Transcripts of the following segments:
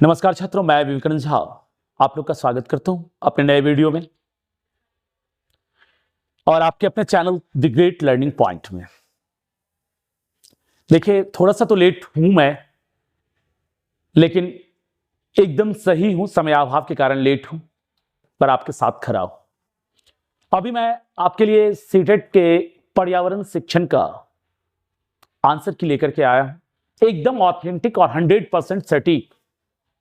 नमस्कार छात्रों, मैं विवेकानंद झा आप लोग का स्वागत करता हूं अपने नए वीडियो में और आपके अपने channel the great learning point में। देखिए, थोड़ा सा तो लेट हूं मैं, लेकिन एकदम सही हूं। समयाभाव के कारण लेट हूं, पर आपके साथ खड़ा हूं। अभी मैं आपके लिए सीटेट के पर्यावरण शिक्षण का आंसर की लेकर के आया हूं, एकदम ऑथेंटिक और 100% सटीक,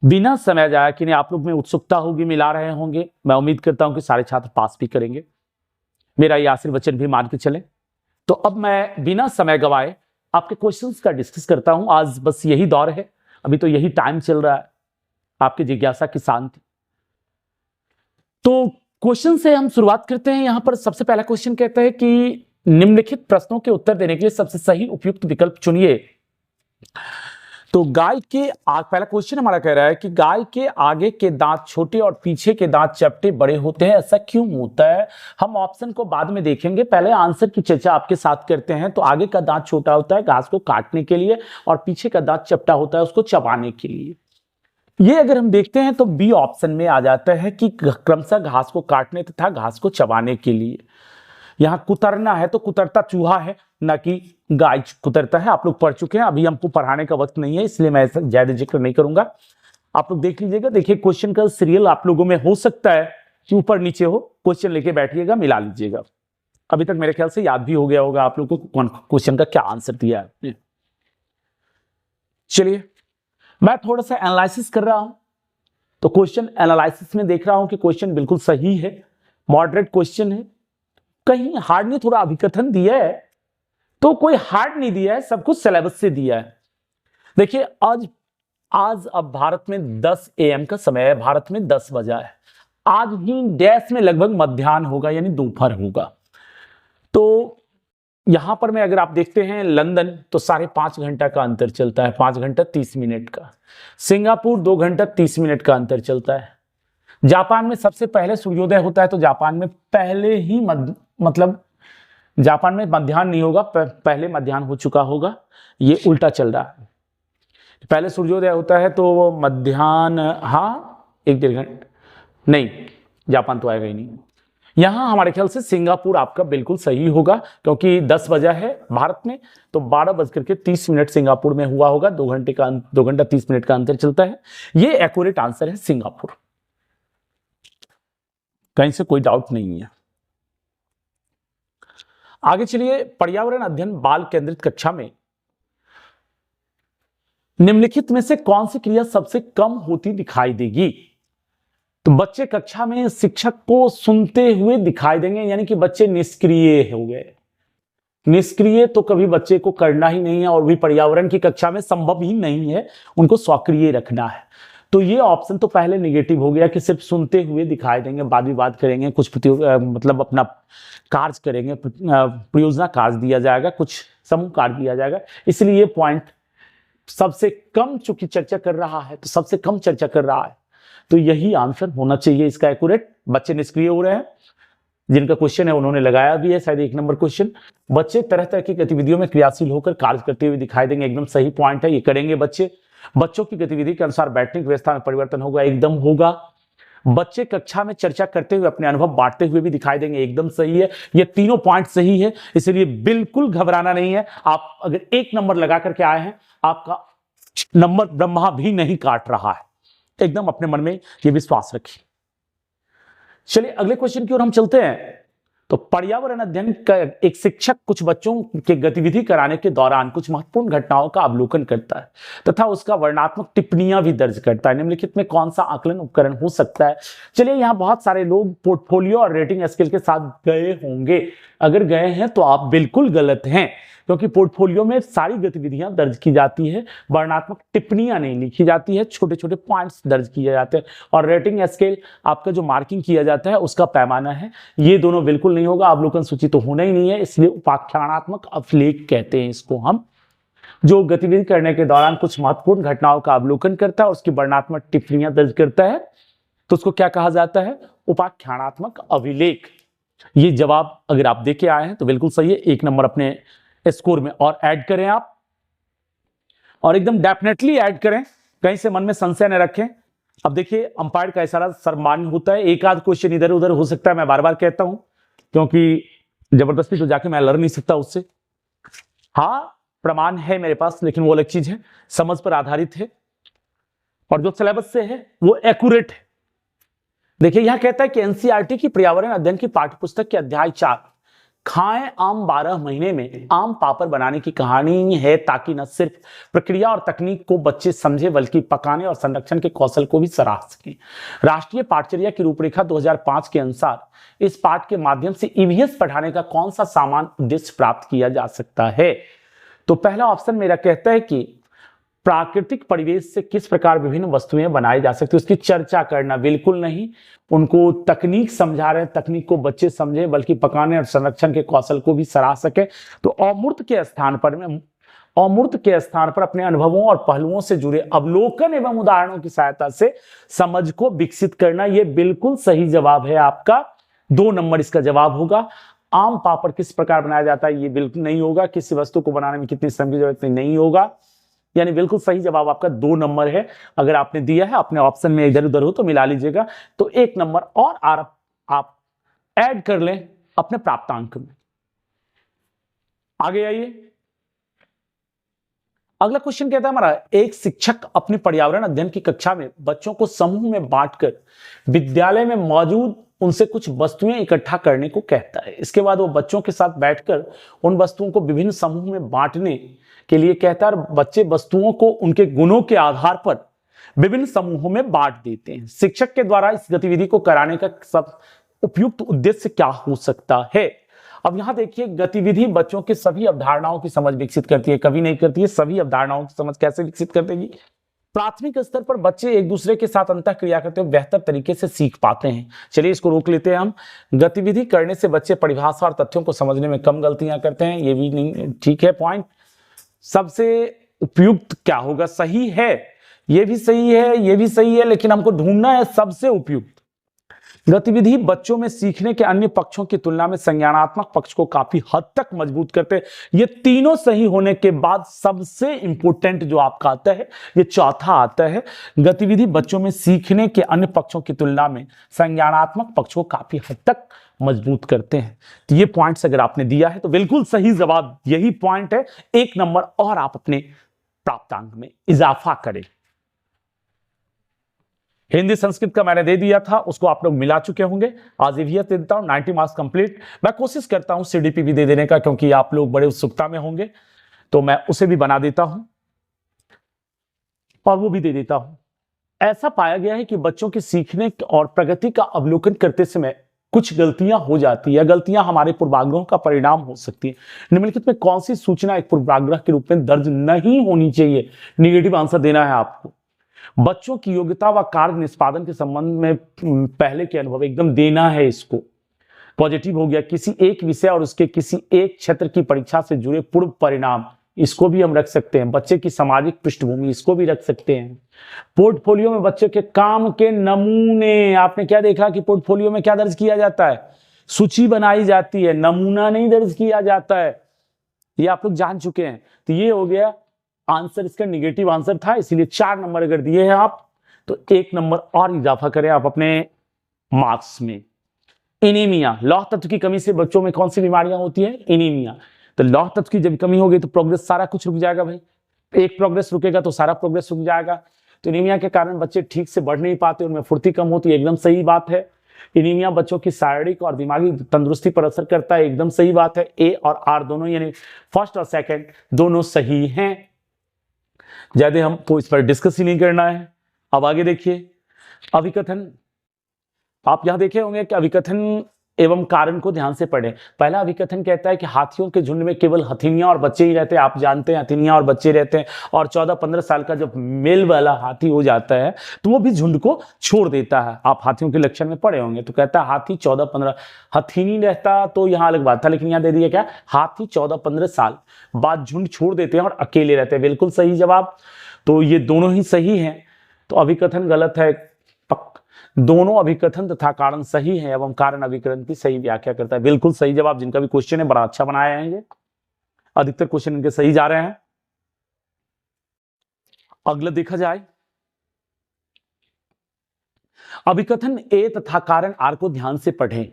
बिना समय जाया कि आप लोग में उत्सुकता होगी, मिला रहे होंगे। मैं उम्मीद करता हूं कि सारे छात्र पास भी करेंगे, मेरा ये आशीर्वचन भी मान के चले। तो अब मैं बिना समय गवाए आपके क्वेश्चंस का डिस्कस करता हूं। आज बस यही दौर है, अभी तो यही टाइम चल रहा है आपकी जिज्ञासा की शांति। तो क्वेश्चन से हम शुरुआत करते हैं। यहां पर सबसे पहला क्वेश्चन कहता है कि निम्नलिखित प्रश्नों के उत्तर देने के लिए सबसे सही उपयुक्त विकल्प चुनिए। तो गाय के पहला क्वेश्चन हमारा कह रहा है कि गाय के आगे के दांत छोटे और पीछे के दांत चपटे बड़े होते हैं, ऐसा क्यों होता है? हम ऑप्शन को बाद में देखेंगे, पहले आंसर की चर्चा आपके साथ करते हैं। तो आगे का दांत छोटा होता है घास को काटने के लिए, और पीछे का दांत चपटा होता है उसको चबाने के लिए। ये अगर हम देखते हैं तो बी ऑप्शन में आ जाता है कि क्रमशः घास को काटने तथा घास को चबाने के लिए। यहां कुतरना है तो कुतरता चूहा है, ना कि गाय कुतरता है। आप लोग पढ़ चुके हैं, अभी हमको पढ़ाने का वक्त नहीं है, इसलिए मैं ऐसा ज्यादा जिक्र नहीं करूंगा। आप लोग देख लीजिएगा। देखिए, क्वेश्चन का सीरियल आप लोगों में हो सकता है कि ऊपर नीचे हो, क्वेश्चन लेके बैठिएगा, मिला लीजिएगा। अभी तक मेरे ख्याल से याद भी हो गया होगा आप लोग को कौन क्वेश्चन का क्या आंसर दिया है। चलिए, मैं थोड़ा सा एनालिसिस कर रहा हूं। तो क्वेश्चन एनालिसिस में देख रहा हूं कि क्वेश्चन बिल्कुल सही है, मॉडरेट क्वेश्चन है, कहीं हार्ड नहीं। थोड़ा अभिकथन दिया है तो कोई हार्ड नहीं दिया है, सब कुछ सिलेबस से दिया है। देखिए, आज अब भारत में 10 AM का समय है, भारत में 10 बजा है। आज ही डैश में लगभग मध्याह्न होगा, यानी दोपहर होगा। तो यहां पर में अगर आप देखते हैं लंदन, तो 5.5 घंटा का अंतर चलता है, 5 घंटा 30 मिनट का। सिंगापुर 2 घंटा 30 मिनट का अंतर चलता है। जापान में सबसे पहले सूर्योदय होता है, तो जापान में पहले ही मतलब जापान में मध्याह्न नहीं होगा, पहले मध्याह्न हो चुका होगा। ये उल्टा चल रहा है, पहले सूर्योदय होता है तो वो मध्याह्न, हाँ 1-1.5 घंटे नहीं, जापान तो आएगा ही नहीं। यहां हमारे ख्याल से सिंगापुर आपका बिल्कुल सही होगा, क्योंकि 10 बजा है भारत में, तो 12:30 सिंगापुर में हुआ होगा। 2 घंटा 30 मिनट का अंतर चलता है। ये एक्यूरेट आंसर है सिंगापुर, कहीं से कोई डाउट नहीं है। आगे चलिए, पर्यावरण अध्ययन बाल केंद्रित कक्षा में निम्नलिखित में से कौन सी क्रिया सबसे कम होती दिखाई देगी? तो बच्चे कक्षा में शिक्षक को सुनते हुए दिखाई देंगे, यानी कि बच्चे निष्क्रिय हो गए। निष्क्रिय तो कभी बच्चे को करना ही नहीं है, और भी पर्यावरण की कक्षा में संभव ही नहीं है, उनको सक्रिय रखना है। तो ये ऑप्शन तो पहले निगेटिव हो गया कि सिर्फ सुनते हुए दिखाई देंगे, वाद विवाद करेंगे, कुछ मतलब अपना कार्य करेंगे, परियोजना कार्य दिया जाएगा, कुछ समूह कार्य दिया जाएगा। इसलिए ये पॉइंट सबसे कम चूंकि चर्चा कर रहा है, तो सबसे कम चर्चा कर रहा है, तो यही आंसर होना चाहिए इसका एक्यूरेट। बच्चे निष्क्रिय हो रहे हैं, जिनका क्वेश्चन है उन्होंने लगाया भी है शायद 1 नंबर क्वेश्चन। बच्चे तरह तरह की गतिविधियों में क्रियाशील होकर कार्य करते हुए दिखाई देंगे, एकदम सही पॉइंट है, ये करेंगे बच्चे। बच्चों की गतिविधि के अनुसार बैठने की व्यवस्था में परिवर्तन होगा, एकदम होगा। बच्चे कक्षा में चर्चा करते हुए अपने अनुभव बांटते हुए भी दिखाई देंगे, एकदम सही है। ये तीनों पॉइंट सही है, इसलिए बिल्कुल घबराना नहीं है। आप अगर 1 नंबर लगा करके आए हैं, आपका नंबर ब्रह्मा भी नहीं काट रहा है, एकदम अपने मन में ये विश्वास रखिए। चलिए अगले क्वेश्चन की ओर हम चलते हैं। तो पर्यावरण अध्ययन का एक शिक्षक कुछ बच्चों के गतिविधि कराने के दौरान कुछ महत्वपूर्ण घटनाओं का अवलोकन करता है तथा उसका वर्णनात्मक टिप्पणियां भी दर्ज करता है। निम्नलिखित में कौन सा आकलन उपकरण हो सकता है? चलिए, यहां बहुत सारे लोग पोर्टफोलियो और रेटिंग स्केल के साथ गए होंगे। अगर गए हैं तो आप बिल्कुल गलत हैं, क्योंकि पोर्टफोलियो में सारी गतिविधियां दर्ज की जाती है, वर्णनात्मक टिप्पणियां नहीं लिखी जाती है, छोटे छोटे पॉइंट्स दर्ज किए जाते हैं। और रेटिंग स्केल आपका जो मार्किंग किया जाता है उसका पैमाना है। ये दोनों बिल्कुल नहीं होगा, अवलोकन सूची तो होना ही नहीं है, इसलिए उपाख्यानात्मक अभिलेख कहते हैं इसको हम। जो गतिविधि करने के दौरान कुछ महत्वपूर्ण घटनाओं का अवलोकन करता है, उसकी वर्णनात्मक टिप्पणियां दर्ज करता है, तो उसको क्या कहा जाता है? उपाख्यानात्मक अभिलेख। ये जवाब अगर आप देके आए हैं तो बिल्कुल सही है, 1 नंबर अपने स्कोर में और ऐड करें आप, और एकदम डेफिनेटली ऐड करें, कहीं से मन में संशय न रखें। अब देखिए, अंपायर का इशारा सर्वमान्य होता है, एक आध क्वेश्चन इधर उधर हो सकता है, मैं बार बार कहता हूं, क्योंकि जबरदस्ती तो जाके मैं लड़ नहीं सकता उससे। हाँ, प्रमाण है मेरे पास, लेकिन वो अलग चीज है, समझ पर आधारित है, और जो सिलेबस से है वो एक्यूरेट है। देखिए, यहां कहता है कि एनसीईआरटी की पर्यावरण अध्ययन की पाठ्यपुस्तक के अध्याय 4 खाएं आम 12 महीने में आम पापड़ बनाने की कहानी है, ताकि न सिर्फ प्रक्रिया और तकनीक को बच्चे समझे, बल्कि पकाने और संरक्षण के कौशल को भी सराह सकें। राष्ट्रीय पाठचर्या की रूपरेखा 2005 के अनुसार इस पाठ के माध्यम से ईवीएस पढ़ाने का कौन सा सामान्य उद्देश्य प्राप्त किया जा सकता है? तो पहला ऑप्शन मेरा कहता है कि प्राकृतिक परिवेश से किस प्रकार विभिन्न वस्तुएं बनाई जा सकती है उसकी चर्चा करना। बिल्कुल नहीं, उनको तकनीक समझा रहे हैं, तकनीक को बच्चे समझे, बल्कि पकाने और संरक्षण के कौशल को भी सराह सके। तो अमूर्त के स्थान पर अपने अनुभवों और पहलुओं से जुड़े अवलोकन एवं उदाहरणों की सहायता से समझ को विकसित करना, यह बिल्कुल सही जवाब है आपका। 2 नंबर इसका जवाब होगा। आम पापड़ किस प्रकार बनाया जाता है, ये बिल्कुल नहीं होगा। किसी वस्तु को बनाने में कितनी श्रम की जरूरत नहीं होगा, यानी बिल्कुल सही जवाब आपका 2 नंबर है। अगर आपने दिया है, अपने ऑप्शन में इधर उधर हो तो मिला लीजिएगा। तो 1 नंबर और आप ऐड कर लें अपने प्राप्तांक में। आगे आइए, अगला क्वेश्चन कहता है हमारा, एक शिक्षक अपनी पर्यावरण अध्ययन की कक्षा में बच्चों को समूह में बांटकर विद्यालय में मौजूद उनसे कुछ वस्तुएं इकट्ठा करने को कहता है। इसके बाद वो बच्चों के साथ बैठकर उन वस्तुओं को विभिन्न समूह में बांटने के लिए कहता है, और बच्चे वस्तुओं को उनके गुणों के आधार पर विभिन्न समूहों में बांट देते हैं। शिक्षक के द्वारा इस गतिविधि को कराने का सब उपयुक्त उद्देश्य क्या हो सकता है? अब यहां देखिए, गतिविधि बच्चों के सभी अवधारणाओं की समझ विकसित करती है, कभी नहीं करती है। सभी अवधारणाओं की समझ कैसे विकसित कर देगी? प्राथमिक स्तर पर बच्चे एक दूसरे के साथ अंतः क्रिया करते हुए बेहतर तरीके से सीख पाते हैं। चलिए इसको रोक लेते हैं हम। गतिविधि करने से बच्चे परिभाषा और तथ्यों को समझने में कम गलतियां करते हैं, ये भी नहीं ठीक है पॉइंट। सबसे उपयुक्त क्या होगा? सही है, ये भी सही है, ये भी सही है, लेकिन हमको ढूंढना है सबसे उपयुक्त। गतिविधि बच्चों में सीखने के अन्य पक्षों की तुलना में संज्ञानात्मक पक्ष को काफी हद तक मजबूत करते हैं। ये तीनों सही होने के बाद सबसे इंपॉर्टेंट जो आपका आता है, ये चौथा आता है। गतिविधि बच्चों में सीखने के अन्य पक्षों की तुलना में संज्ञानात्मक पक्ष को काफी हद तक मजबूत करते हैं। तो ये पॉइंट्स अगर आपने दिया है तो बिल्कुल सही जवाब यही पॉइंट है। 1 नंबर और आप अपने प्राप्तांक में इजाफा करें। हिंदी संस्कृत का मैंने दे दिया था, उसको आप लोग मिला चुके होंगे। आज ईवीएस दे देता हूं, 90 मार्क्स कंप्लीट। मैं कोशिश करता हूं सीडीपी भी दे देने का, क्योंकि आप लोग बड़े उत्सुकता में होंगे, तो मैं उसे भी बना देता हूं और वो भी दे देता हूं। ऐसा पाया गया है कि बच्चों के सीखने और प्रगति का अवलोकन करते समय कुछ गलतियां हो जाती है। गलतियां हमारे पूर्वाग्रहों का परिणाम हो सकती है। निम्नलिखित में कौन सी सूचना एक पूर्वाग्रह के रूप में दर्ज नहीं होनी चाहिए? निगेटिव आंसर देना है आपको। बच्चों की योग्यता व कार्य निष्पादन के संबंध में पहले के अनुभव एकदम देना है। इसको पॉजिटिव हो गया। किसी एक विषय और उसके किसी एक क्षेत्र की परीक्षा से जुड़े पूर्व परिणाम, इसको भी हम रख सकते हैं। बच्चे की सामाजिक पृष्ठभूमि, इसको भी रख सकते हैं। पोर्टफोलियो में बच्चे के काम के नमूने, आपने क्या देखा कि पोर्टफोलियो में क्या दर्ज किया जाता है? सूची बनाई जाती है, नमूना नहीं दर्ज किया जाता है। ये आप लोग जान चुके हैं। तो ये हो गया आंसर, इसका निगेटिव आंसर था, इसीलिए 4 नंबर अगर दिए हैं आप तो 1 नंबर और इजाफा करें आप अपने मार्क्स में। एनीमिया, लौह तत्व की कमी से बच्चों में कौन सी बीमारियां होती है? एनीमिया। तो लौह तत्व की जब कमी होगी तो प्रोग्रेस, सारा कुछ रुक जाएगा भाई। एक प्रोग्रेस रुकेगा तो सारा प्रोग्रेस रुक जाएगा। तो एनीमिया के कारण बच्चे ठीक से बढ़ नहीं पाते, उनमें फुर्ती कम होती है, एकदम सही बात है। एनीमिया बच्चों की शारीरिक और दिमागी तंदुरुस्ती पर असर करता है, एकदम सही बात है। ए और आर दोनों, यानी फर्स्ट और सेकंड दोनों सही हैं। ज्यादा हमको इस पर डिस्कस ही नहीं करना है। अब आगे देखिए, अभिकथन। आप यहां देखे होंगे कि अभिकथन एवं कारण को ध्यान से पढ़ें। पहला अभिकथन कहता है कि हाथियों के झुंड में केवल हथिनियां और बच्चे ही रहते हैं। आप जानते हैं हथिनियां और बच्चे रहते हैं, और 14-15 साल का जब मेल वाला हाथी हो जाता है तो वो भी झुंड को छोड़ देता है। आप हाथियों के लक्षण में पढ़े होंगे। तो कहता है हाथी 14-15, हथिनी रहता तो यहां अलग बात था, लेकिन यहां दे दिया क्या? हाथी 14-15 साल बाद झुंड छोड़ देते हैं और अकेले रहते हैं। बिल्कुल सही जवाब। तो ये दोनों ही सही हैं। तो अभिकथन गलत है। दोनों अभिकथन तथा कारण सही है एवं कारण अभिकरण की सही व्याख्या करता है। बिल्कुल सही जवाब। जिनका भी क्वेश्चन है बड़ा अच्छा बनाया है, ये अधिकतर क्वेश्चन इनके सही जा रहे हैं। अगला देखा जाए, अभिकथन ए तथा कारण आर को ध्यान से पढ़ें।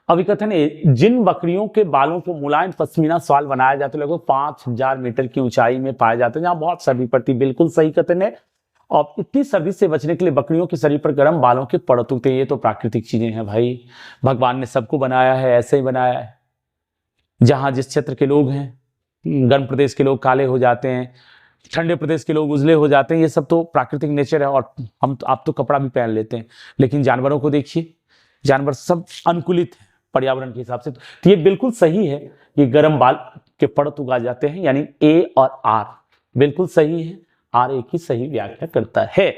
अभिकथन ए, जिन बकरियों के बालों को मुलायम पश्मीना शॉल बनाया जाता है लगभग 5000 मीटर की ऊंचाई में पाए जाते हैं, जहां बहुत सर्दी पड़ती, बिल्कुल सही कथन है। और इतनी सर्दी से बचने के लिए बकरियों के शरीर पर गर्म बालों के परत उगते हैं। ये तो प्राकृतिक चीजें हैं भाई, भगवान ने सबको बनाया है, ऐसे ही बनाया है। जहां जिस क्षेत्र के लोग हैं, गर्म प्रदेश के लोग काले हो जाते हैं, ठंडे प्रदेश के लोग उजले हो जाते हैं, ये सब तो प्राकृतिक नेचर है। और आप तो कपड़ा भी पहन लेते हैं, लेकिन जानवरों को देखिए, जानवर सब अनुकूलित है पर्यावरण के हिसाब से। तो ये बिल्कुल सही है, ये गर्म बाल के परत उगा जाते हैं, यानी ए और आर बिल्कुल सही है। आर ए की सही व्याख्या करता है।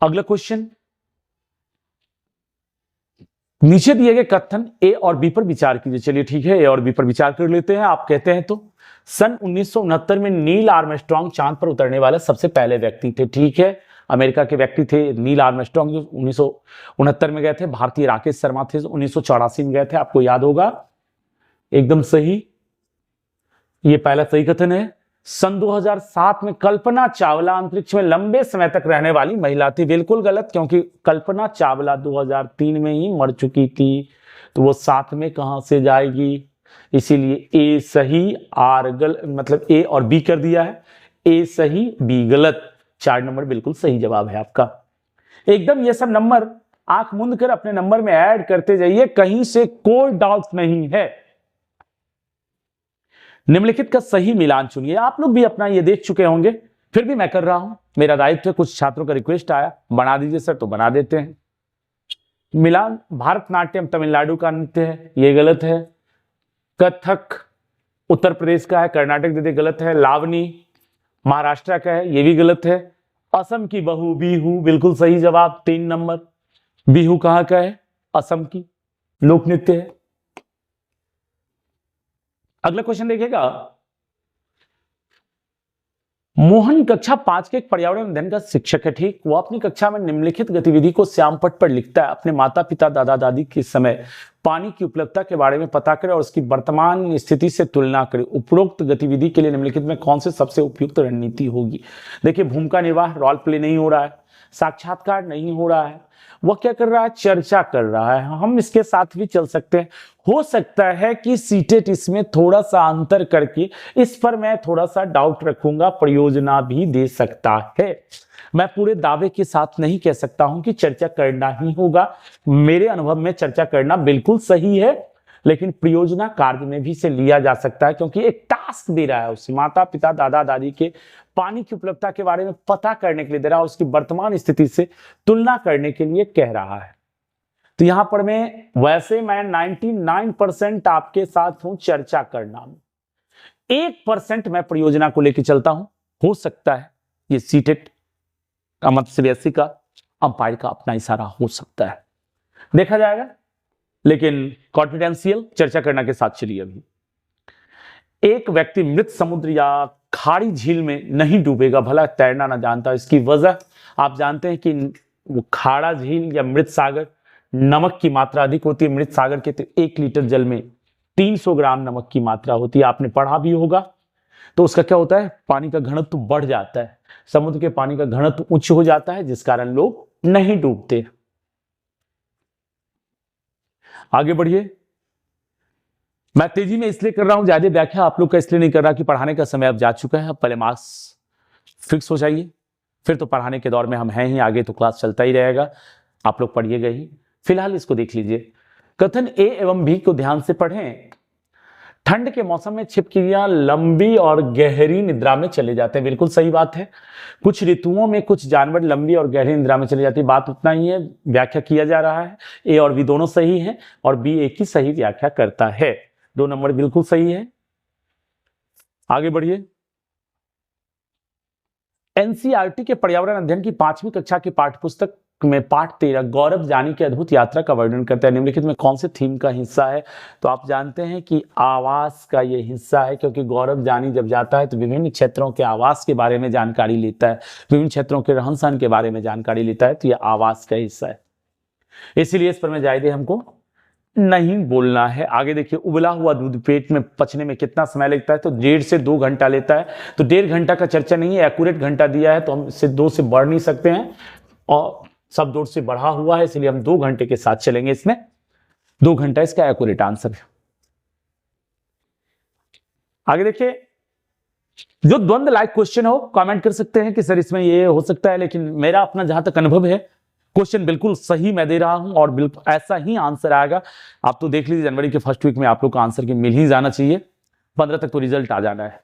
अगला क्वेश्चन, नीचे दिए गए कथन ए और बी पर विचार कीजिए। चलिए ठीक है, ए और बी पर विचार कर लेते हैं। आप कहते हैं तो सन 1969 में नील आर्मस्ट्रांग चांद पर उतरने वाले सबसे पहले व्यक्ति थे। ठीक है, अमेरिका के व्यक्ति थे नील आर्मस्ट्रांग, जो 1969 में गए थे। भारतीय राकेश शर्मा थे, 1984 में गए थे, आपको याद होगा। एकदम सही, ये पहला सही कथन है। सन 2007 में कल्पना चावला अंतरिक्ष में लंबे समय तक रहने वाली महिला थी। बिल्कुल गलत, क्योंकि कल्पना चावला 2003 में ही मर चुकी थी, तो वो 7 में कहां से जाएगी। इसीलिए ए सही, आर गलत, मतलब ए और बी कर दिया है। ए सही, बी गलत। 4 नंबर बिल्कुल सही जवाब है आपका। एकदम ये सब नंबर आंख मूंद कर अपने नंबर में ऐड करते जाइए, कहीं से कोई डाउट नहीं है। निम्नलिखित का सही मिलान चुनिए। आप लोग भी अपना ये देख चुके होंगे, फिर भी मैं कर रहा हूं, मेरा दायित्व है। कुछ छात्रों का रिक्वेस्ट आया, बना दीजिए सर, तो बना देते हैं। मिलान, भारतनाट्यम तमिलनाडु का नृत्य है, ये गलत है। कथक उत्तर प्रदेश का है, कर्नाटक दे दे, गलत है। लावनी महाराष्ट्र का है, ये भी गलत है। असम की बहू बिहू, बिल्कुल सही जवाब, 3 नंबर। बिहू कहां का है? असम की लोक नृत्य है। अगला क्वेश्चन देखिएगा, मोहन कक्षा 5 के एक पर्यावरण अध्ययन का शिक्षक है। ठीक, वो अपनी कक्षा में निम्नलिखित गतिविधि को श्यामपट्ट पर लिखता है। अपने माता पिता दादा दादी के समय पानी की उपलब्धता के बारे में पता करें और उसकी वर्तमान स्थिति से तुलना करें। उपरोक्त गतिविधि के लिए निम्नलिखित में कौन से सबसे उपयुक्त रणनीति होगी। देखिए, भूमिका निर्वाह, रोल प्ले नहीं हो रहा है, साक्षात्कार नहीं हो रहा है, वह क्या कर रहा है? चर्चा कर रहा है। हम इसके साथ भी चल सकते हैं। हो सकता है कि सीटेट इसमें थोड़ा सा अंतर करके, इस पर मैं थोड़ा सा डाउट रखूंगा, परियोजना भी दे सकता है। मैं पूरे दावे के साथ नहीं कह सकता हूं कि चर्चा करना ही होगा। मेरे अनुभव में चर्चा करना बिल्कुल सही है, लेकिन परियोजना कार्य में भी इसे लिया जा सकता है, क्योंकि एक टास्क दे रहा है उसे, माता पिता दादा दादी के पानी की उपलब्धता के बारे में पता करने के लिए दे रहा है, उसकी वर्तमान स्थिति से तुलना करने के लिए कह रहा है। तो यहां पर मैं 99% आपके साथ हूं चर्चा करना में, 1% मैं परियोजना को लेकर चलता हूं। हो सकता है ये सीटेट का मतलब सीबीएसई का अंपायर का अपना इशारा हो सकता है, देखा जाएगा, लेकिन कॉन्फिडेंशियल चर्चा करना के साथ चलिए। अभी एक व्यक्ति मृत समुद्र या खाड़ी झील में नहीं डूबेगा, भला तैरना ना जानता। इसकी वजह आप जानते हैं कि वो खाड़ा झील या मृत सागर, नमक की मात्रा अधिक होती है। मृत सागर के 1 लीटर जल में 300 ग्राम नमक की मात्रा होती है, आपने पढ़ा भी होगा। तो उसका क्या होता है? पानी का घनत्व बढ़ जाता है, समुद्र के पानी का घनत्व उच्च हो जाता है, जिस कारण लोग नहीं डूबते। आगे बढ़िए। मैं तेजी में इसलिए कर रहा हूं, ज्यादा व्याख्या आप लोग का इसलिए नहीं कर रहा कि पढ़ाने का समय अब जा चुका है। अब पहले मार्क्स फिक्स हो जाइए, फिर तो पढ़ाने के दौर में हम हैं ही, आगे तो क्लास चलता ही रहेगा, आप लोग पढ़िएगा ही। फिलहाल इसको देख लीजिए। कथन ए एवं बी को ध्यान से पढ़ें। ठंड के मौसम में छिपकलियां लंबी और गहरी निद्रा में चले जाते हैं। बिल्कुल सही बात है। कुछ ऋतुओं में कुछ जानवर लंबी और गहरी निद्रा में चले जाती है, बात उतना ही है, व्याख्या किया जा रहा है। ए और बी दोनों सही हैं और बी एक ही सही व्याख्या करता है। 2 नंबर बिल्कुल सही है। आगे बढ़िए। एनसीईआरटी के पर्यावरण अध्ययन की 5वीं कक्षा की पाठ्यपुस्तक में पाठ 13 गौरव जानी की अद्भुत यात्रा का वर्णन करता है। निम्नलिखित में कौन से थीम का हिस्सा है? तो आप जानते हैं कि आवास का ये हिस्सा है, क्योंकि गौरव जानी जब जाता है तो विभिन्न क्षेत्रों के आवास के बारे में जानकारी लेता है, विभिन्न क्षेत्रों के रहन सहन के बारे में जानकारी लेता है, तो ये आवास का हिस्सा है। इसीलिए इस पर में जायदे हमको नहीं बोलना है। आगे देखिए, उबला हुआ दूध पेट में पचने में कितना समय लगता है, तो 1.5 से 2 घंटा लेता है। तो 1.5 घंटा का चर्चा नहीं है, एक्यूरेट घंटा दिया है तो हम इससे 2 से बढ़ नहीं सकते हैं, और सब 2 से बढ़ा हुआ है, इसलिए हम 2 घंटे के साथ चलेंगे। इसमें 2 घंटा इसका एक्यूरेट आंसर है। आगे देखिए, जो द्वंद्व लाइक क्वेश्चन हो कमेंट कर सकते हैं कि सर इसमें ये हो सकता है, लेकिन मेरा अपना जहां तक अनुभव है क्वेश्चन बिल्कुल सही मैं दे रहा हूं और बिल्कुल ऐसा ही आंसर आएगा। आप तो देख लीजिए, जनवरी के फर्स्ट वीक में आप लोग का आंसर की मिल ही जाना चाहिए, 15 तक तो रिजल्ट आ जाना है।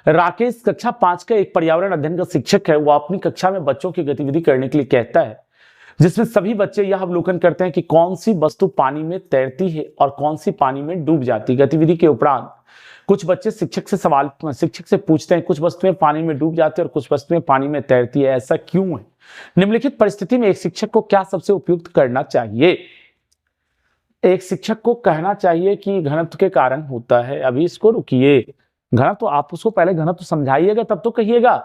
राकेश कक्षा 5 का एक पर्यावरण अध्ययन का शिक्षक है। वो अपनी कक्षा में बच्चों की गतिविधि करने के लिए कहता है, जिसमें सभी बच्चे यह अवलोकन करते हैं कि कौन सी वस्तु पानी में तैरती है और कौन सी पानी में डूब जाती है। गतिविधि के उपरांत कुछ बच्चे शिक्षक से पूछते हैं, कुछ वस्तुएं पानी में डूब जाती है और कुछ वस्तुएं पानी में तैरती है, ऐसा क्यों है? निम्नलिखित परिस्थिति में एक शिक्षक को क्या सबसे उपयुक्त करना चाहिए? एक शिक्षक को कहना चाहिए कि घनत्व के कारण होता है। अभी इसको रुकिए, घनत्व आप उसको पहले घनत्व समझाइएगा तब तो कहिएगा।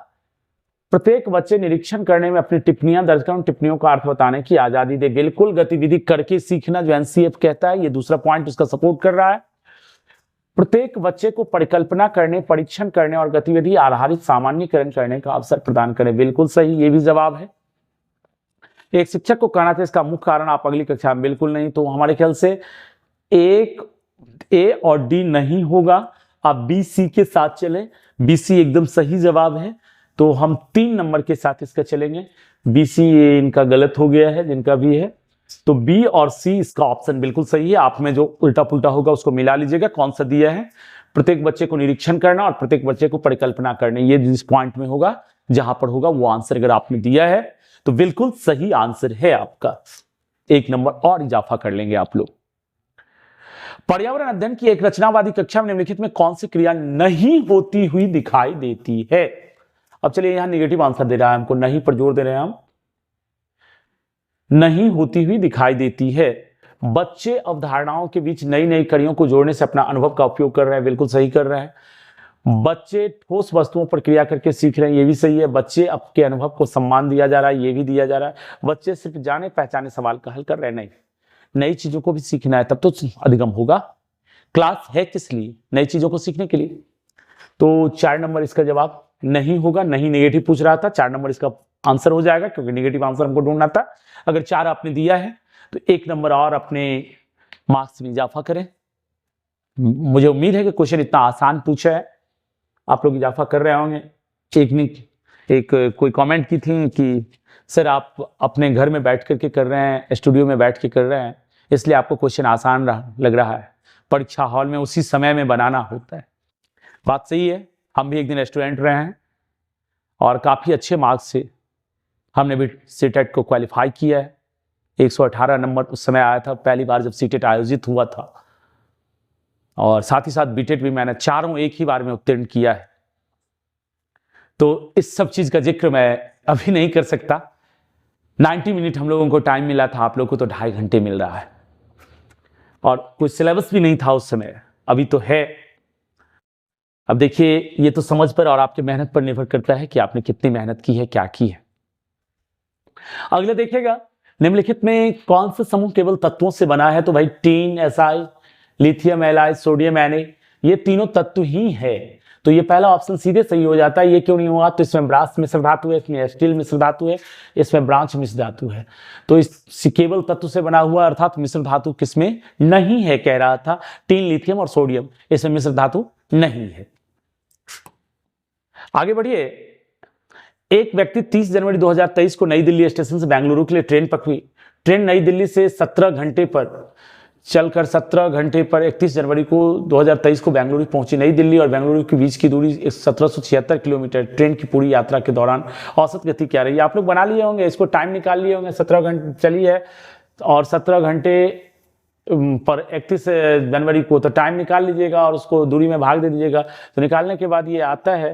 प्रत्येक बच्चे निरीक्षण करने में अपनी टिप्पणियां दर्ज कर, टिप्पणियों का अर्थ बताने की आजादी दे। बिल्कुल गतिविधि करके सीखना जो एनसीएफ कहता है, ये दूसरा पॉइंट उसका सपोर्ट कर रहा है। प्रत्येक बच्चे को परिकल्पना करने, परीक्षण करने और गतिविधि आधारित सामान्यीकरण करने का अवसर प्रदान करें। बिल्कुल सही, ये भी जवाब है। एक शिक्षक को कहना चाहिए, इसका मुख्य कारण आप अगली कक्षा में बिल्कुल नहीं। तो हमारे ख्याल से एक ए और डी नहीं होगा, आप बी सी के साथ चलें। बी सी एकदम सही जवाब है, तो हम 3 नंबर के साथ इसका चलेंगे। बी सी ये इनका गलत हो गया है, जिनका भी है, तो बी और सी इसका ऑप्शन बिल्कुल सही है। आप में जो उल्टा पुल्टा होगा उसको मिला लीजिएगा, कौन सा दिया है। प्रत्येक बच्चे को निरीक्षण करना और प्रत्येक बच्चे को परिकल्पना करनी, ये जिस पॉइंट में होगा, जहां पर होगा वो आंसर अगर आपने दिया है तो बिल्कुल सही आंसर है आपका। 1 नंबर और इजाफा कर लेंगे आप लोग। पर्यावरण अध्ययन की एक रचनावादी कक्षा में निम्नलिखित में कौन सी क्रिया नहीं होती हुई दिखाई देती है? अब चलिए, यहां निगेटिव आंसर दे रहा है हमको, नहीं पर जोर दे रहे हैं हम। नहीं होती हुई दिखाई देती है। बच्चे अवधारणाओं के बीच नई नई कड़ियों को जोड़ने से अपना अनुभव का उपयोग कर रहे हैं, बिल्कुल सही कर रहे हैं। बच्चे ठोस वस्तुओं पर क्रिया करके सीख रहे हैं, ये भी सही है। बच्चे आपके अनुभव को सम्मान दिया जा रहा है, ये भी दिया जा रहा है। बच्चे सिर्फ जाने पहचाने सवाल का हल कर रहे हैं, नहीं, नई चीजों को भी सीखना है, तब तो अधिगम होगा। क्लास है किस लिए? नई चीजों को सीखने के लिए। तो 4 नंबर इसका जवाब नहीं होगा। नहीं नेगेटिव पूछ रहा था, 4 नंबर इसका आंसर हो जाएगा, क्योंकि नेगेटिव आंसर हमको ढूंढना था। अगर 4 आपने दिया है तो 1 नंबर और अपने मार्क्स में इजाफा करें। मुझे उम्मीद है कि क्वेश्चन इतना आसान पूछा है, आप लोग इजाफा कर रहे होंगे। एक कोई कमेंट की थी कि सर आप अपने घर में बैठ करके कर रहे हैं, स्टूडियो में बैठ के कर रहे हैं, इसलिए आपको क्वेश्चन आसान लग रहा है, परीक्षा हॉल में उसी समय में बनाना होता है। बात सही है, हम भी एक दिन स्टूडेंट रहे हैं और काफ़ी अच्छे मार्क्स से हमने भी सीटेट को क्वालिफाई किया है। 118 नंबर उस समय आया था, पहली बार जब सीटेट आयोजित हुआ था। और साथ ही साथ बीटेट भी मैंने चारों एक ही बार में उत्तीर्ण किया है। तो इस सब चीज़ का जिक्र मैं अभी नहीं कर सकता। 90 मिनट हम लोगों को टाइम मिला था, आप लोगों को तो 2.5 घंटे मिल रहा है, और कुछ सिलेबस भी नहीं था उस समय, अभी तो है। अब देखिए, ये तो समझ पर और आपकी मेहनत पर निर्भर करता है कि आपने कितनी मेहनत की है, क्या की है। अगले देखिएगा, निम्नलिखित में कौन सा समूह केवल तत्वों से बना है? तो भाई tin, SI, lithium allied, sodium Na, ये तीनों तत्व ही है। तो ये पहला ऑप्शन सीधे सही हो जाता है। ये क्यों नहीं हुआ? तो इसमें ब्रास मिश्र धातु है, इसमें स्टील मिश्र धातु है, इसमें ब्रांच मिश्र धातु है। तो इस केवल तत्व से बना हुआ, अर्थात मिश्र धातु किसमें नहीं है कह रहा था? टीन, लिथियम और सोडियम, इसमें मिश्र धातु नहीं है। आगे बढ़िए। एक व्यक्ति 30 जनवरी 2023 को नई दिल्ली स्टेशन से बेंगलुरु के लिए ट्रेन पकड़ी। ट्रेन नई दिल्ली से 17 घंटे पर चलकर 17 घंटे पर 31 जनवरी को 2023 को बेंगलुरु पहुंची। नई दिल्ली और बेंगलुरु के बीच की दूरी 1776 किलोमीटर। ट्रेन की पूरी यात्रा के दौरान औसत गति क्या रही? आप लोग बना लिए होंगे, इसको टाइम निकाल लिए होंगे। 17 घंटे चली है और 17 घंटे पर 31 जनवरी को, तो टाइम निकाल लीजिएगा और उसको दूरी में भाग दे दीजिएगा। तो निकालने के बाद ये आता है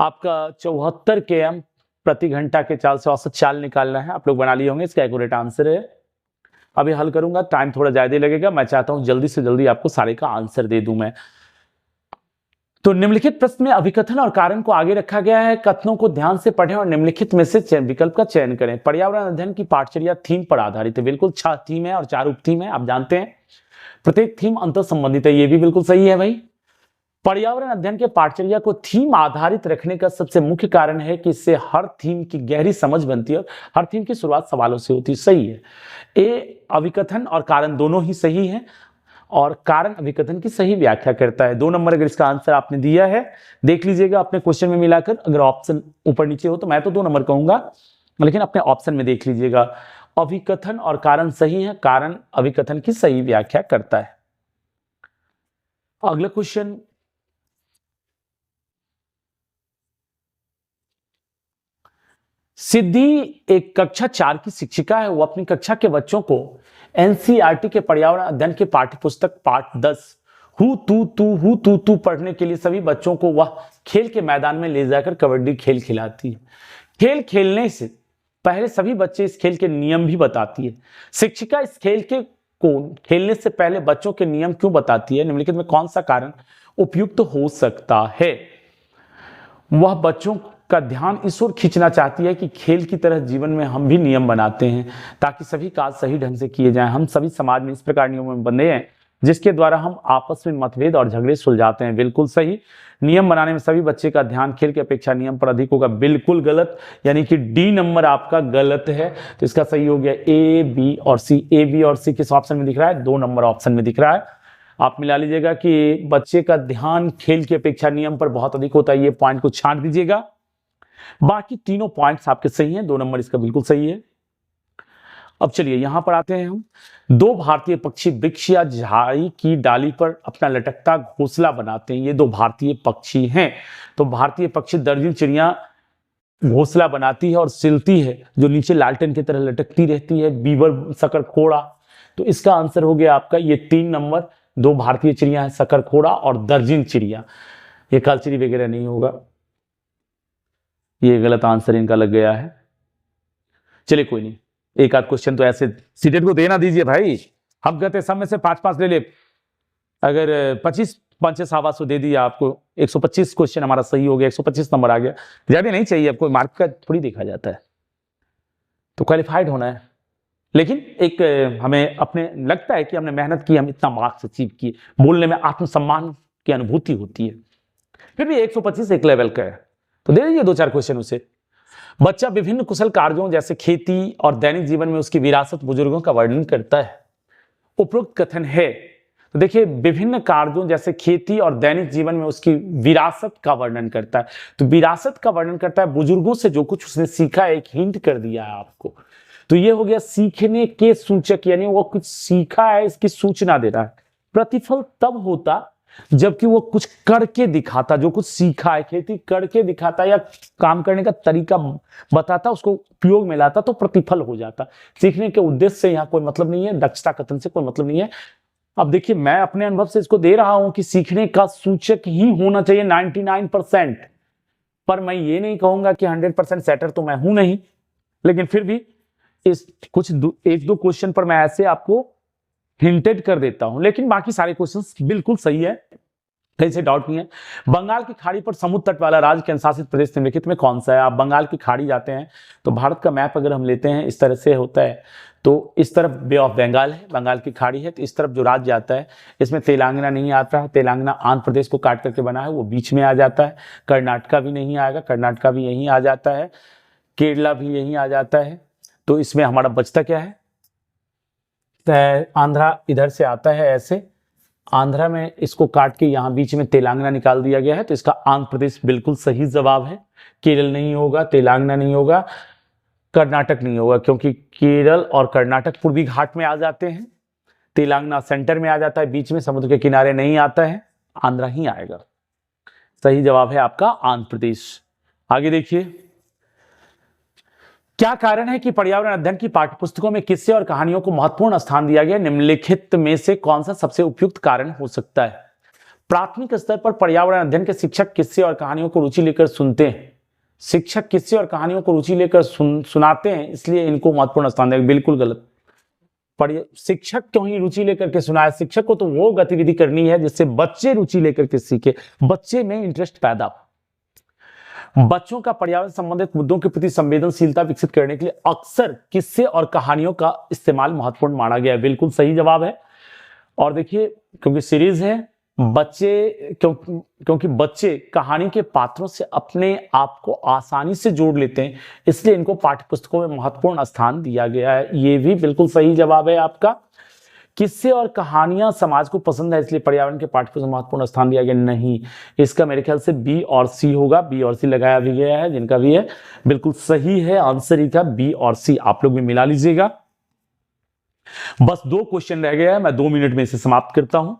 आपका 74 km प्रति घंटा के चाल से औसत चाल निकालना है। आप लोग बना लिए होंगे, इसका एक्यूरेट आंसर है। अभी हल करूंगा, टाइम थोड़ा ज्यादा लगेगा, मैं चाहता हूं जल्दी से जल्दी आपको सारे का आंसर दे दूं मैं। तो निम्नलिखित प्रश्न में अभिकथन और कारण को आगे रखा गया है। कथनों को ध्यान से पढ़ें और निम्नलिखित में से विकल्प का चयन करें। पर्यावरण अध्ययन की पाठचर्या थीम पर आधारित है। बिल्कुल 6 थीम है और 4 उप थीम है, आप जानते हैं। प्रत्येक थीम अंतर संबंधित है, ये भी बिल्कुल सही है भाई। पर्यावरण अध्ययन के पाठचर्या को थीम आधारित रखने का सबसे मुख्य कारण है कि इससे हर थीम की गहरी समझ बनती है और हर थीम की शुरुआत सवालों से होती है। सही है। ए अभिकथन और कारण दोनों ही सही है और कारण अभिकथन की सही व्याख्या करता है। 2 नंबर अगर इसका आंसर आपने दिया है, देख लीजिएगा अपने क्वेश्चन में मिलाकर। अगर ऑप्शन ऊपर नीचे हो तो मैं तो 2 नंबर कहूंगा, लेकिन अपने ऑप्शन में देख लीजिएगा। अभिकथन और कारण सही है, कारण अभिकथन की सही व्याख्या करता है। अगला क्वेश्चन, सिद्धि एक कक्षा 4 की शिक्षिका है। वो अपनी कक्षा के बच्चों को एनसीईआरटी के पर्यावरण अध्ययन के पाठ्यपुस्तक पाठ 10 हु तू तू पढ़ने के लिए सभी बच्चों को वह खेल के मैदान में ले जाकर कबड्डी खेल खिलाती है। खेल खेलने से पहले सभी बच्चे इस खेल के नियम भी बताती है। शिक्षिका इस खेल के को खेलने से पहले बच्चों के नियम क्यों बताती है? निम्नलिखित में कौन सा कारण उपयुक्त हो सकता है? वह बच्चों का ध्यान इस ओर खींचना चाहती है कि खेल की तरह जीवन में हम भी नियम बनाते हैं ताकि सभी कार्य सही ढंग से किए जाएं। हम सभी समाज में इस प्रकार नियमों में बंधे हैं जिसके द्वारा हम आपस में मतभेद और झगड़े सुलझाते हैं। बिल्कुल सही। नियम बनाने में सभी बच्चे का ध्यान खेल की अपेक्षा नियम पर अधिक होगा। बिल्कुल गलत, यानी कि डी नंबर आपका गलत है। तो इसका सही हो गया ए, बी और सी। ए, बी और सी किस ऑप्शन में दिख रहा है? 2 नंबर ऑप्शन में दिख रहा है। आप मिला लीजिएगा कि बच्चे का ध्यान खेल की अपेक्षा नियम पर बहुत अधिक होता है। ये पॉइंट को छांट दीजिएगा। बाकी तीनों पॉइंट्स आपके सही हैं। 2 नंबर इसका बिल्कुल सही है। अब चलिए यहां पर आते हैं हम। 2 भारतीय पक्षी वृक्ष या झाड़ी की डाली पर अपना लटकता घोंसला बनाते हैं। ये 2 भारतीय पक्षी हैं। तो भारतीय पक्षी दर्जन चिड़िया घोंसला बनाती है और सिलती है जो नीचे लालटेन की तरह लटकती रहती है। बीबर, शकरखोड़ा। तो इसका आंसर हो गया आपका ये 3 नंबर। 2 भारतीय चिड़िया है, शकरखोड़ा और दर्जन चिड़िया। ये कालचिड़ी वगैरह नहीं होगा, ये गलत आंसर इनका लग गया है। चलिए कोई नहीं, एक आध क्वेश्चन तो ऐसे सीटेट को देना दीजिए भाई। हम कहते सब में से 5-5 ले ले। अगर 25 5 सवा सौ दे दिया आपको, 125 क्वेश्चन हमारा सही हो गया, 125 नंबर आ गया। ज्यादा नहीं चाहिए आपको, मार्क का थोड़ी देखा जाता है, तो क्वालिफाइड होना है। लेकिन एक हमें अपने लगता है कि हमने मेहनत की, हम इतना मार्क्स अचीव किए, बोलने में आत्मसम्मान की अनुभूति होती है। फिर भी 125 एक लेवल का है, तो दे दीजिए 2-4 क्वेश्चन उसे। बच्चा विभिन्न कुशल कार्यों जैसे खेती और दैनिक जीवन में उसकी विरासत बुजुर्गों का वर्णन करता है। उपरोक्त कथन है। तो देखिए, विभिन्न कार्यों जैसे खेती और दैनिक जीवन में उसकी विरासत का वर्णन करता है। तो विरासत का वर्णन करता है, बुजुर्गों से जो कुछ उसने सीखा है, एक हिंट कर दिया है आपको। तो ये हो गया सीखने के सूचक, यानी वो कुछ सीखा है इसकी सूचना दे रहा है। प्रतिफल तब होता जबकि वो कुछ करके दिखाता, जो कुछ सीखा है खेती करके दिखाता या काम करने का तरीका बताता, उसको उपयोग में लाता, तो प्रतिफल हो जाता। सीखने के उद्देश्य से यहाँ कोई मतलब नहीं है, दक्षता कथन से कोई मतलब नहीं है। अब देखिए, मैं अपने अनुभव से इसको दे रहा हूं कि सीखने का सूचक ही होना चाहिए 99%, पर मैं ये नहीं कहूंगा कि 100% सेटर तो मैं हूं नहीं, लेकिन फिर भी इस कुछ 1-2 क्वेश्चन पर मैं ऐसे आपको हिंटेड कर देता हूं, लेकिन बाकी सारे क्वेश्चंस बिल्कुल सही है, कहीं से डाउट नहीं है। बंगाल की खाड़ी पर समुद्र तट वाला राज्य केंद्र शासित प्रदेश निम्नलिखित में कौन सा है? आप बंगाल की खाड़ी जाते हैं तो भारत का मैप अगर हम लेते हैं इस तरह से होता है, तो इस तरफ बे ऑफ बंगाल है, बंगाल की खाड़ी है, तो इस तरफ जो राज्य आता है इसमें तेलंगाना नहीं आता है। तेलंगाना आंध्र प्रदेश को काट करके बना है, वो बीच में आ जाता है। कर्नाटका भी नहीं आएगा, कर्नाटका भी यहीं आ जाता है। केरला भी यहीं आ जाता है। तो इसमें हमारा बचता क्या है? आंध्रा इधर से आता है ऐसे, आंध्रा में इसको काट के यहां बीच में तेलंगाना निकाल दिया गया है, तो इसका आंध्र प्रदेश बिल्कुल सही जवाब है। केरल नहीं होगा, तेलंगाना नहीं होगा, कर्नाटक नहीं होगा, क्योंकि केरल और कर्नाटक पूर्वी घाट में आ जाते हैं, तेलंगाना सेंटर में आ जाता है, बीच में समुद्र के किनारे नहीं आता है, आंध्रा ही आएगा। सही जवाब है आपका आंध्र प्रदेश। आगे देखिए, क्या कारण है कि पर्यावरण अध्ययन की पाठ्यपुस्तकों में किस्से और कहानियों को महत्वपूर्ण स्थान दिया गया? निम्नलिखित में से कौन सा सबसे उपयुक्त कारण हो सकता है? प्राथमिक स्तर पर पर्यावरण अध्ययन के शिक्षक किस्से और कहानियों को रुचि लेकर सुनते हैं। शिक्षक किस्से और कहानियों को रुचि लेकर सुनाते हैं, इसलिए इनको महत्वपूर्ण स्थान देगा। बिल्कुल गलत। शिक्षक क्यों ही रुचि लेकर के सुनाए? शिक्षक को तो वो गतिविधि करनी है जिससे बच्चे रुचि लेकर के सीखे, बच्चे में इंटरेस्ट पैदा हो। बच्चों का पर्यावरण संबंधित मुद्दों के प्रति संवेदनशीलता विकसित करने के लिए अक्सर किस्से और कहानियों का इस्तेमाल महत्वपूर्ण माना गया है। बिल्कुल सही जवाब है। और देखिए, क्योंकि सीरीज है, क्योंकि बच्चे कहानी के पात्रों से अपने आप को आसानी से जोड़ लेते हैं, इसलिए इनको पाठ्य पुस्तकों में महत्वपूर्ण स्थान दिया गया है। ये भी बिल्कुल सही जवाब है आपका। किस्से और कहानियां समाज को पसंद है, इसलिए पर्यावरण के पाठ्य पुस्तक में महत्वपूर्ण स्थान दिया गया नहीं। इसका मेरे ख्याल से बी और सी होगा। बी और सी लगाया भी गया है, जिनका भी है बिल्कुल सही है आंसर इसका बी और सी। आप लोग भी मिला लीजिएगा। बस 2 क्वेश्चन रह गया है, मैं 2 मिनट में इसे समाप्त करता हूं।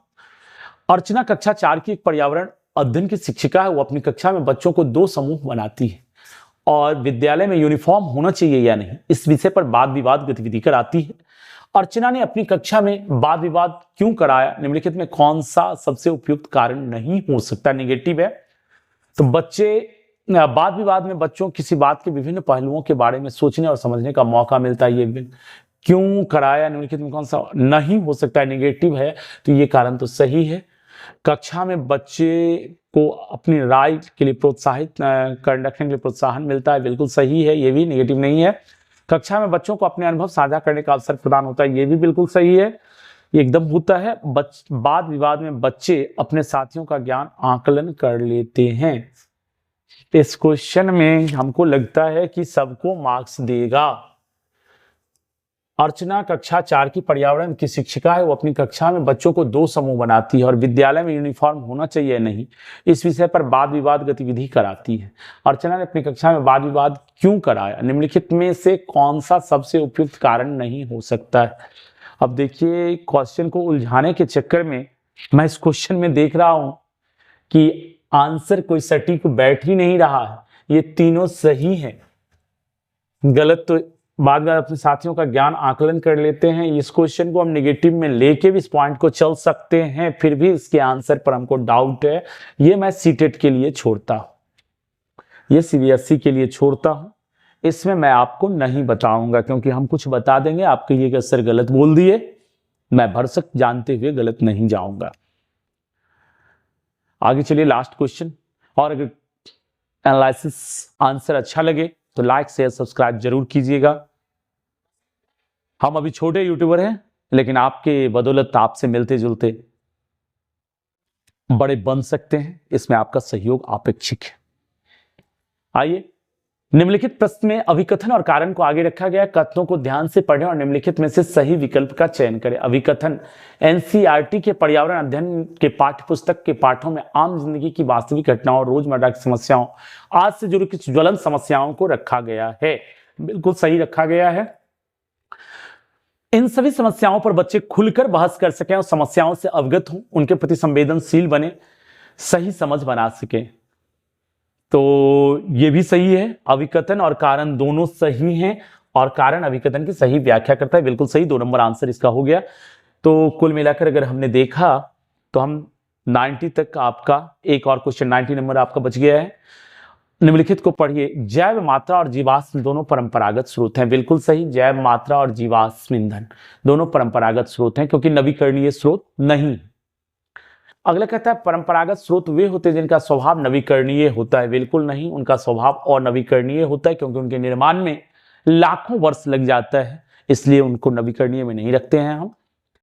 अर्चना कक्षा 4 की एक पर्यावरण अध्ययन की शिक्षिका है। वो अपनी कक्षा में बच्चों को 2 समूह बनाती है और विद्यालय में यूनिफॉर्म होना चाहिए या नहीं, इस विषय पर वाद विवाद गतिविधि कराती है। अर्चना ने अपनी कक्षा में वाद विवाद क्यों कराया? निम्नलिखित में कौन सा सबसे उपयुक्त कारण नहीं हो सकता? नेगेटिव है। तो बच्चे वाद विवाद में बच्चों किसी बात के विभिन्न पहलुओं के बारे में सोचने और समझने का मौका मिलता है। ये क्यों कराया? निम्नलिखित में कौन सा नहीं हो सकता है? नेगेटिव है। तो ये कारण तो सही है। कक्षा में बच्चे को अपनी राय के लिए प्रोत्साहित करने के लिए प्रोत्साहन मिलता है, बिल्कुल सही है। ये भी नेगेटिव नहीं है। कक्षा में बच्चों को अपने अनुभव साझा करने का अवसर प्रदान होता है, ये भी बिल्कुल सही है। ये एकदम होता है। वाद विवाद में बच्चे अपने साथियों का ज्ञान आकलन कर लेते हैं। इस क्वेश्चन में हमको लगता है कि सबको मार्क्स देगा। अर्चना कक्षा 4 की पर्यावरण की शिक्षिका है। वो अपनी कक्षा में बच्चों को 2 समूह बनाती है और विद्यालय में यूनिफॉर्म होना चाहिए नहीं, इस विषय पर वाद विवाद गतिविधि कराती है। अर्चना ने अपनी कक्षा में वाद विवाद क्यों कराया? निम्नलिखित में से कौन सा सबसे उपयुक्त कारण नहीं हो सकता है? अब देखिए, क्वेश्चन को उलझाने के चक्कर में मैं इस क्वेश्चन में देख रहा हूं कि आंसर कोई सटीक बैठ ही नहीं रहा है। ये तीनों सही है। गलत तो बाद में अपने साथियों का ज्ञान आकलन कर लेते हैं। इस क्वेश्चन को हम नेगेटिव में लेके भी इस पॉइंट को चल सकते हैं, फिर भी इसके आंसर पर हमको डाउट है। ये मैं सीटेट के लिए छोड़ता हूं, ये सीबीएसई के लिए छोड़ता हूं। इसमें मैं आपको नहीं बताऊंगा, क्योंकि हम कुछ बता देंगे, आप कहिएगा सर गलत बोल दिए। मैं भरसक जानते हुए गलत नहीं जाऊंगा। आगे चलिए, लास्ट क्वेश्चन। और अगर एनालिसिस आंसर अच्छा लगे तो लाइक शेयर सब्सक्राइब जरूर कीजिएगा। हम अभी छोटे यूट्यूबर हैं, लेकिन आपके बदौलत आपसे मिलते जुलते बड़े बन सकते हैं। इसमें आपका सहयोग अपेक्षित है। आइए, निम्नलिखित प्रश्न में अभिकथन और कारण को आगे रखा गया। कथनों को ध्यान से पढ़ें और निम्नलिखित में से सही विकल्प का चयन करें। अभिकथन एनसीईआरटी के पर्यावरण अध्ययन के पाठ्य पुस्तक के पाठों में आम जिंदगी की वास्तविक घटनाओं, रोजमर्रा की समस्याओं, आज से जुड़ी कुछ ज्वलन समस्याओं को रखा गया है। बिल्कुल सही रखा गया है। इन सभी समस्याओं पर बच्चे खुलकर बहस कर सकें और समस्याओं से अवगत हों, उनके प्रति संवेदनशील बने, सही समझ बना सकें। तो ये भी सही है। अभिकथन और कारण दोनों सही हैं और कारण अभिकथन की सही व्याख्या करता है। बिल्कुल सही, 2 नंबर आंसर इसका हो गया। तो कुल मिलाकर अगर हमने देखा तो हम 90 तक, आपका एक और क्वेश्चन 90 नंबर आपका बच गया है। निम्नलिखित को पढ़िए। जैव मात्रा और जीवाश्म दोनों परंपरागत स्रोत हैं। बिल्कुल सही, जैव मात्रा और जीवाश्म ईंधन दोनों परंपरागत स्रोत हैं, क्योंकि नवीकरणीय स्रोत नहीं। अगला कहता है परंपरागत स्रोत वे होते हैं जिनका स्वभाव नवीकरणीय होता है। बिल्कुल नहीं, उनका स्वभाव अनवीकरणीय होता है, क्योंकि उनके निर्माण में लाखों वर्ष लग जाता है, इसलिए उनको नवीकरणीय में नहीं रखते हैं हम।